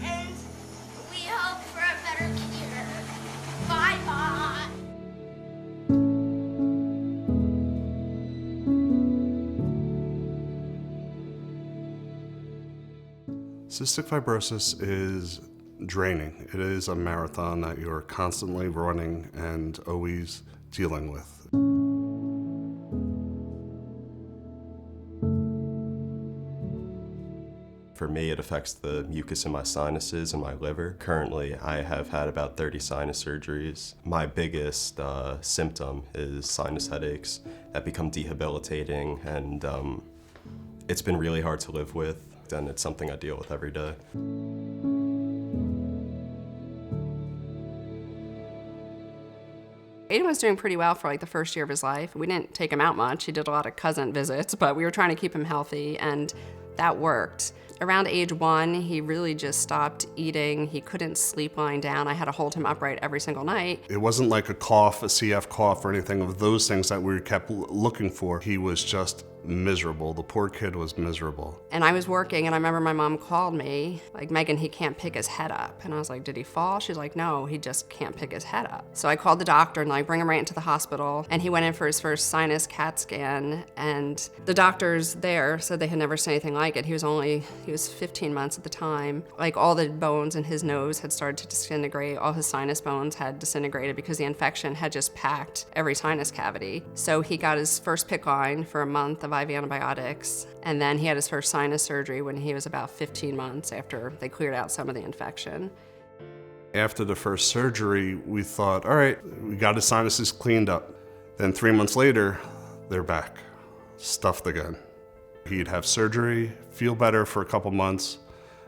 and we hope for a better cure. Bye-bye. Cystic fibrosis is draining. It is a marathon that you're constantly running and always dealing with. For me, it affects the mucus in my sinuses and my liver. Currently, I have had about 30 sinus surgeries. My biggest symptom is sinus headaches that become debilitating, and it's been really hard to live with, and it's something I deal with every day. Aidan was doing pretty well for like the first year of his life. We didn't take him out much. He did a lot of cousin visits, but we were trying to keep him healthy, and that worked. Around age 1, he really just stopped eating. He couldn't sleep lying down. I had to hold him upright every single night. It wasn't like a cough, a CF cough, or anything of those things that we kept looking for. He was just miserable. The poor kid was miserable. And I was working, and I remember my mom called me, like, Megan, he can't pick his head up. And I was like, did he fall? She's like, no, he just can't pick his head up. So I called the doctor and bring him right into the hospital. And he went in for his first sinus CAT scan. And the doctors there said they had never seen anything like it. He was 15 months at the time. Like, all the bones in his nose had started to disintegrate. All his sinus bones had disintegrated because the infection had just packed every sinus cavity. So he got his first PICC line for a month of IV antibiotics, and then he had his first sinus surgery when he was about 15 months after they cleared out some of the infection. After the first surgery, we thought, all right, we got his sinuses cleaned up. Then 3 months later, they're back, stuffed again. He'd have surgery, feel better for a couple months,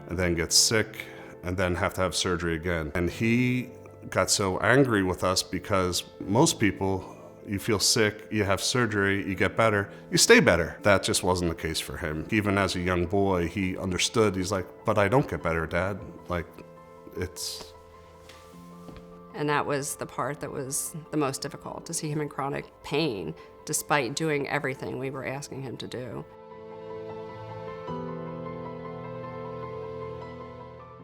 and then get sick, and then have to have surgery again. And he got so angry with us because most people, you feel sick, you have surgery, you get better, you stay better. That just wasn't the case for him. Even as a young boy, he understood. He's like, but I don't get better, Dad. Like, it's... And that was the part that was the most difficult, to see him in chronic pain, despite doing everything we were asking him to do.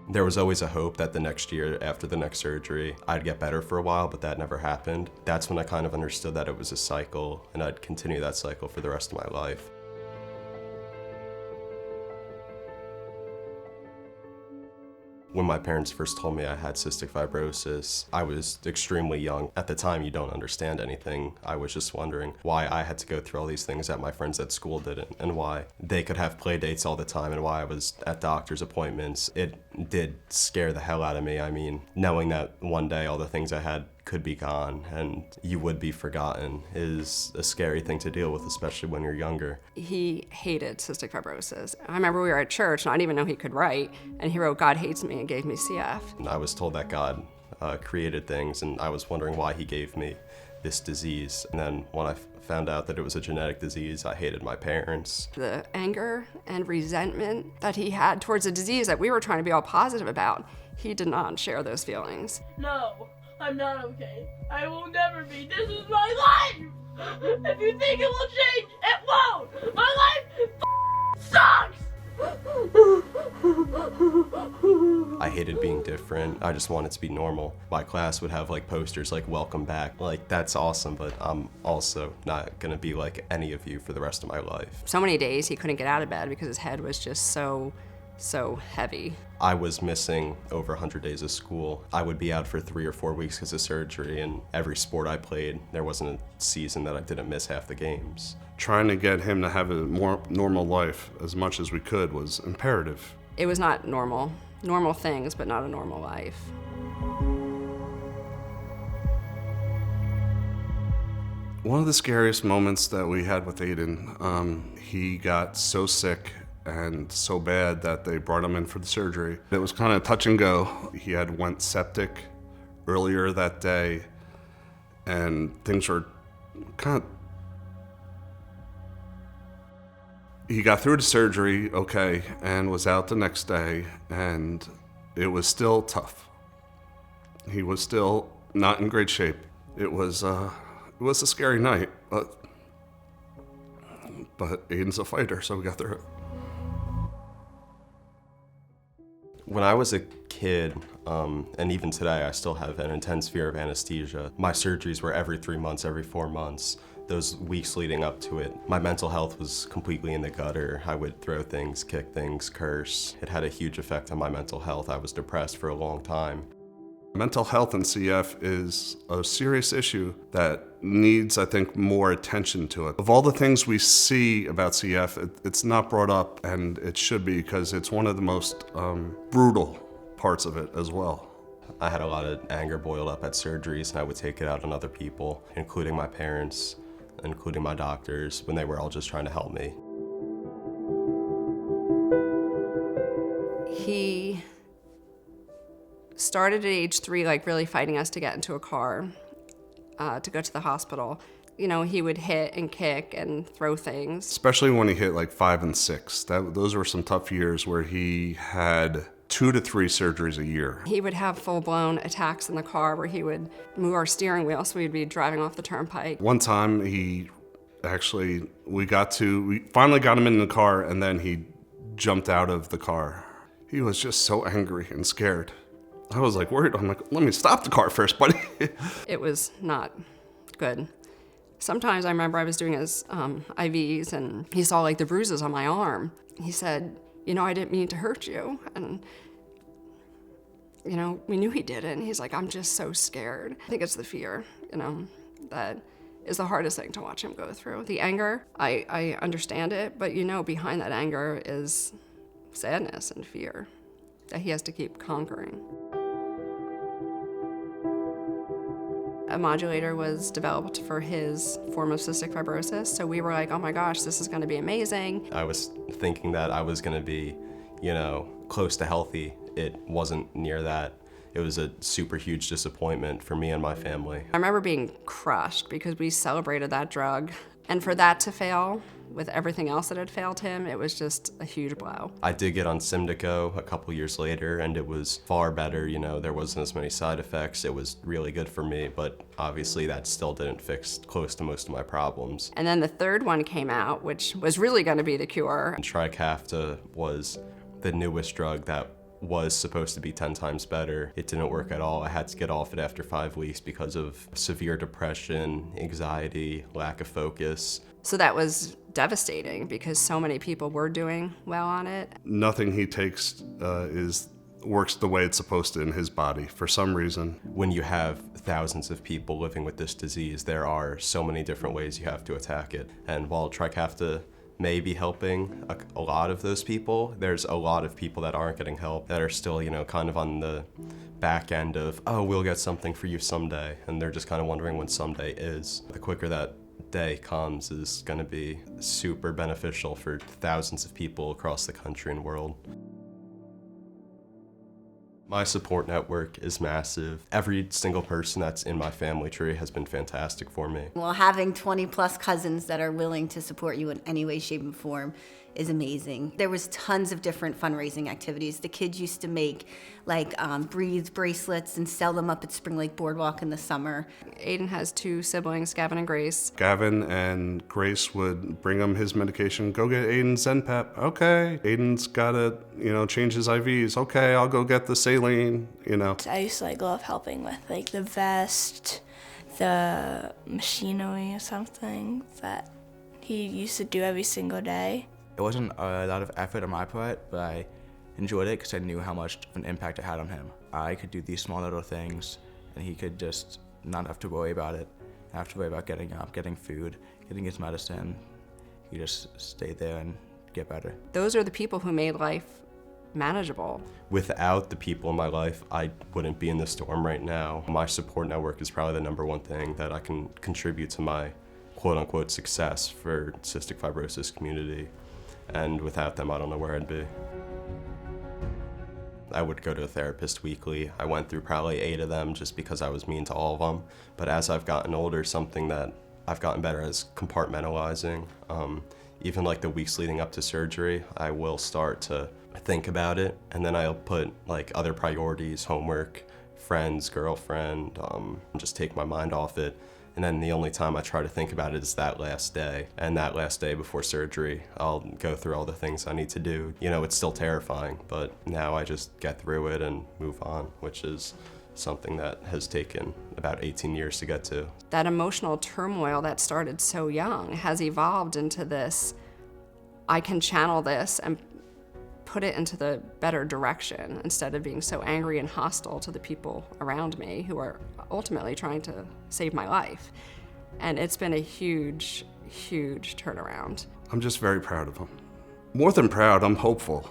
There was always a hope that the next year after the next surgery, I'd get better for a while, but that never happened. That's when I kind of understood that it was a cycle, and I'd continue that cycle for the rest of my life. When my parents first told me I had cystic fibrosis, I was extremely young. At the time, you don't understand anything. I was just wondering why I had to go through all these things that my friends at school didn't, and why they could have play dates all the time, and why I was at doctor's appointments. It did scare the hell out of me. I mean, knowing that one day all the things I had could be gone and you would be forgotten is a scary thing to deal with, especially when you're younger. He hated cystic fibrosis. I remember we were at church and I didn't even know he could write, and he wrote, "God hates me," and gave me CF. And I was told that God created things, and I was wondering why he gave me this disease. And then when I found out that it was a genetic disease, I hated my parents. The anger and resentment that he had towards a disease that we were trying to be all positive about, he did not share those feelings. No, I'm not okay. I will never be. This is my life! If you think it will change, it won't! My life sucks! I hated being different. I just wanted to be normal. My class would have like posters like "Welcome back." Like, that's awesome, but I'm also not gonna be like any of you for the rest of my life. So many days he couldn't get out of bed because his head was just so heavy. I was missing over 100 days of school. I would be out for 3 or 4 weeks because of surgery, and every sport I played, there wasn't a season that I didn't miss half the games. Trying to get him to have a more normal life as much as we could was imperative. It was not normal. Normal things, but not a normal life. One of the scariest moments that we had with Aidan, he got so sick and so bad that they brought him in for the surgery. It was kind of touch and go. He had went septic earlier that day, and things were kind of... He got through the surgery okay and was out the next day, and it was still tough. He was still not in great shape. It was a scary night, but Aidan's a fighter, so we got through it. When I was a kid, and even today, I still have an intense fear of anesthesia. My surgeries were every 3 months, every 4 months. Those weeks leading up to it, my mental health was completely in the gutter. I would throw things, kick things, curse. It had a huge effect on my mental health. I was depressed for a long time. Mental health in CF is a serious issue that needs, I think, more attention to it. Of all the things we see about CF, it's not brought up, and it should be, because it's one of the most brutal parts of it as well. I had a lot of anger boiled up at surgeries, and I would take it out on other people, including my parents, including my doctors, when they were all just trying to help me. He started at age 3, like really fighting us to get into a car to go to the hospital. You know, he would hit and kick and throw things. Especially when he hit like 5 and 6. Those were some tough years where he had 2 to 3 surgeries a year. He would have full-blown attacks in the car where he would move our steering wheel so we'd be driving off the turnpike. One time we finally got him in the car, and then he jumped out of the car. He was just so angry and scared. I was like worried. I'm like, let me stop the car first, buddy. It was not good. Sometimes I remember I was doing his IVs, and he saw like the bruises on my arm. He said, you know, I didn't mean to hurt you. And, you know, we knew he did it. And he's like, I'm just so scared. I think it's the fear, you know, that is the hardest thing to watch him go through. The anger, I understand it, but you know, behind that anger is sadness and fear that he has to keep conquering. A modulator was developed for his form of cystic fibrosis, so we were like, oh my gosh, this is gonna be amazing. I was thinking that I was gonna be, you know, close to healthy. It wasn't near that. It was a super huge disappointment for me and my family. I remember being crushed because we celebrated that drug, and for that to fail with everything else that had failed him, it was just a huge blow. I did get on Symdeko a couple years later, and it was far better. You know, there wasn't as many side effects. It was really good for me, but obviously that still didn't fix close to most of my problems. And then the third one came out, which was really gonna be the cure. And Trikafta was the newest drug that was supposed to be 10 times better. It didn't work at all. I had to get off it after 5 weeks because of severe depression, anxiety, lack of focus. So that was devastating because so many people were doing well on it. Nothing he takes works the way it's supposed to in his body for some reason. When you have thousands of people living with this disease, there are so many different ways you have to attack it. And while Trikafta may be helping a lot of those people, there's a lot of people that aren't getting help, that are still, you know, kind of on the back end of, oh, we'll get something for you someday. And they're just kind of wondering when someday is. The quicker that day comes is going to be super beneficial for thousands of people across the country and world. My support network is massive. Every single person that's in my family tree has been fantastic for me. Well, having 20 plus cousins that are willing to support you in any way, shape, and form is amazing. There was tons of different fundraising activities. The kids used to make like Breathe bracelets and sell them up at Spring Lake Boardwalk in the summer. Aidan has 2 siblings, Gavin and Grace. Gavin and Grace would bring him his medication. Go get Aidan Zenpep. Okay. Aidan's gotta, you know, change his IVs. Okay, I'll go get the saline, you know. I used to like love helping with like the vest, the machinery or something that he used to do every single day. It wasn't a lot of effort on my part, but I enjoyed it because I knew how much of an impact it had on him. I could do these small little things, and he could just not have to worry about it. Not have to worry about getting up, getting food, getting his medicine. He just stay there and get better. Those are the people who made life manageable. Without the people in my life, I wouldn't be in this storm right now. My support network is probably the #1 thing that I can contribute to my quote-unquote success for cystic fibrosis community. And without them, I don't know where I'd be. I would go to a therapist weekly. I went through probably 8 of them just because I was mean to all of them. But as I've gotten older, something that I've gotten better at is compartmentalizing. Even like the weeks leading up to surgery, I will start to think about it, and then I'll put like other priorities, homework, friends, girlfriend, just take my mind off it. And then the only time I try to think about it is that last day. And that last day before surgery, I'll go through all the things I need to do. You know, it's still terrifying, but now I just get through it and move on, which is something that has taken about 18 years to get to. That emotional turmoil that started so young has evolved into this, I can channel this and put it into the better direction instead of being so angry and hostile to the people around me who are ultimately trying to save my life. And it's been a huge, huge turnaround. I'm just very proud of him. More than proud, I'm hopeful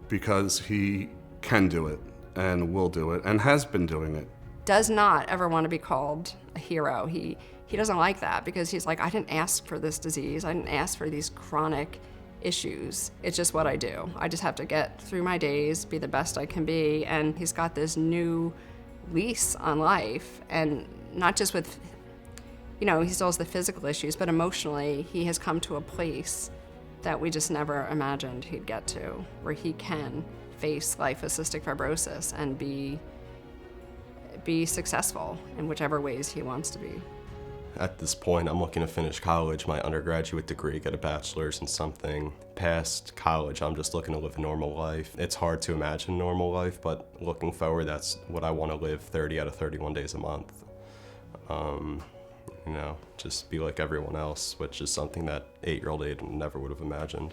because he can do it and will do it and has been doing it. Does not ever want to be called a hero. He doesn't like that because he's like, I didn't ask for this disease. I didn't ask for these chronic issues. It's just what I do. I just have to get through my days, be the best I can be, and he's got this new lease on life, and not just with, you know, he still has the physical issues, but emotionally he has come to a place that we just never imagined he'd get to, where he can face life with cystic fibrosis and be successful in whichever ways he wants to be. At this point, I'm looking to finish college, my undergraduate degree, get a bachelor's in something. Past college, I'm just looking to live a normal life. It's hard to imagine normal life, but looking forward, that's what I want to live 30 out of 31 days a month. You know, just be like everyone else, which is something that 8-year-old Aidan never would have imagined.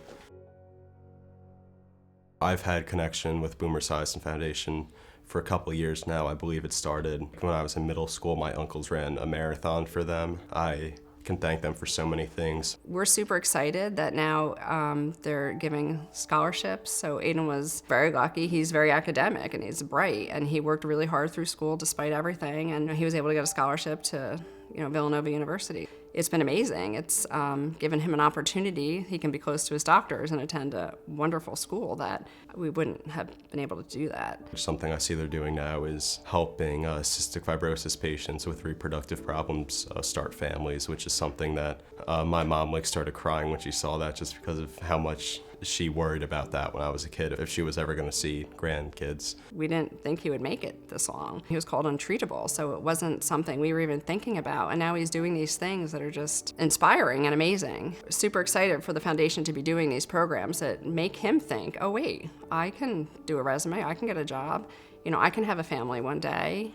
I've had connection with Boomer Esiason Foundation for a couple of years now. I believe it started when I was in middle school. My uncles ran a marathon for them. I can thank them for so many things. We're super excited that now they're giving scholarships. So Aidan was very lucky. He's very academic and he's bright, and he worked really hard through school despite everything, and he was able to get a scholarship to, you know, Villanova University. It's been amazing. It's given him an opportunity. He can be close to his doctors and attend a wonderful school that we wouldn't have been able to do that. Something I see they're doing now is helping cystic fibrosis patients with reproductive problems start families, which is something that my mom started crying when she saw that, just because of how much she worried about that when I was a kid, if she was ever going to see grandkids. We didn't think he would make it this long. He was called untreatable, so it wasn't something we were even thinking about, and now he's doing these things that are just inspiring and amazing. Super excited for the foundation to be doing these programs that make him think, oh wait, I can do a resume, I can get a job, you know, I can have a family one day.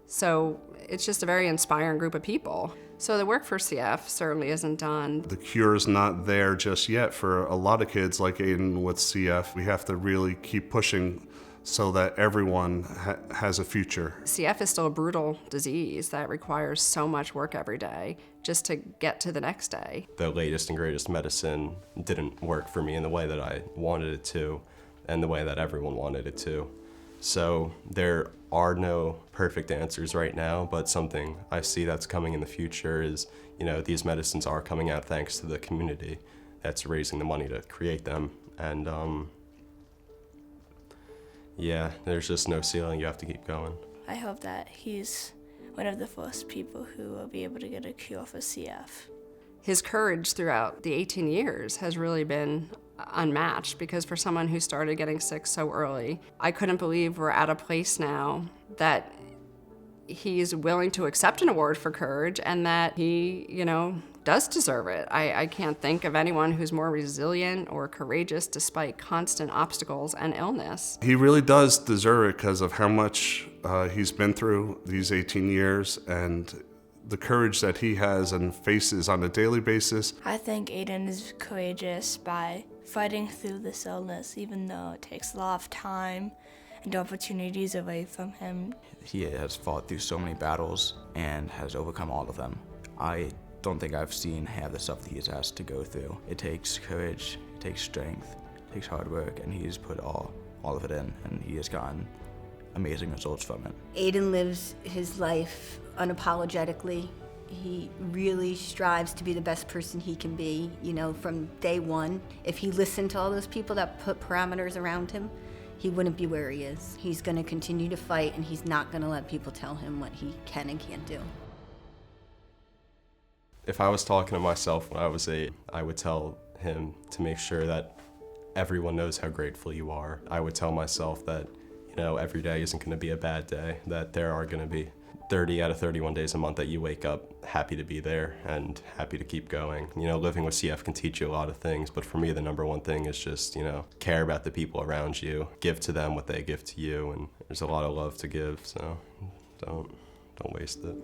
So it's just a very inspiring group of people. So the work for CF certainly isn't done. The cure is not there just yet for a lot of kids like Aidan with CF. We have to really keep pushing so that everyone has a future. CF is still a brutal disease that requires so much work every day just to get to the next day. The latest and greatest medicine didn't work for me in the way that I wanted it to, and the way that everyone wanted it to. So there are no perfect answers right now, but something I see that's coming in the future is, you know, these medicines are coming out thanks to the community that's raising the money to create them. And yeah, there's just no ceiling. You have to keep going. I hope that he's one of the first people who will be able to get a cure for CF. His courage throughout the 18 years has really been unmatched, because for someone who started getting sick so early, I couldn't believe we're at a place now that he's willing to accept an award for courage and that he, you know, does deserve it. I can't think of anyone who's more resilient or courageous despite constant obstacles and illness. He really does deserve it because of how much he's been through these 18 years and the courage that he has and faces on a daily basis. I think Aidan is courageous by fighting through this illness, even though it takes a lot of time and opportunities away from him. He has fought through so many battles and has overcome all of them. I don't think I've seen half the stuff that he has to go through. It takes courage, it takes strength, it takes hard work, and he's put all of it in, and he has gotten amazing results from it. Aidan lives his life unapologetically. He really strives to be the best person he can be, you know, from day one. If he listened to all those people that put parameters around him, he wouldn't be where he is. He's going to continue to fight, and he's not going to let people tell him what he can and can't do. If I was talking to myself when I was 8, I would tell him to make sure that everyone knows how grateful you are. I would tell myself that, you know, every day isn't going to be a bad day, that there are going to be 30 out of 31 days a month that you wake up happy to be there and happy to keep going. You know, living with CF can teach you a lot of things, but for me, the number one thing is just, you know, care about the people around you, give to them what they give to you, and there's a lot of love to give, so don't waste it.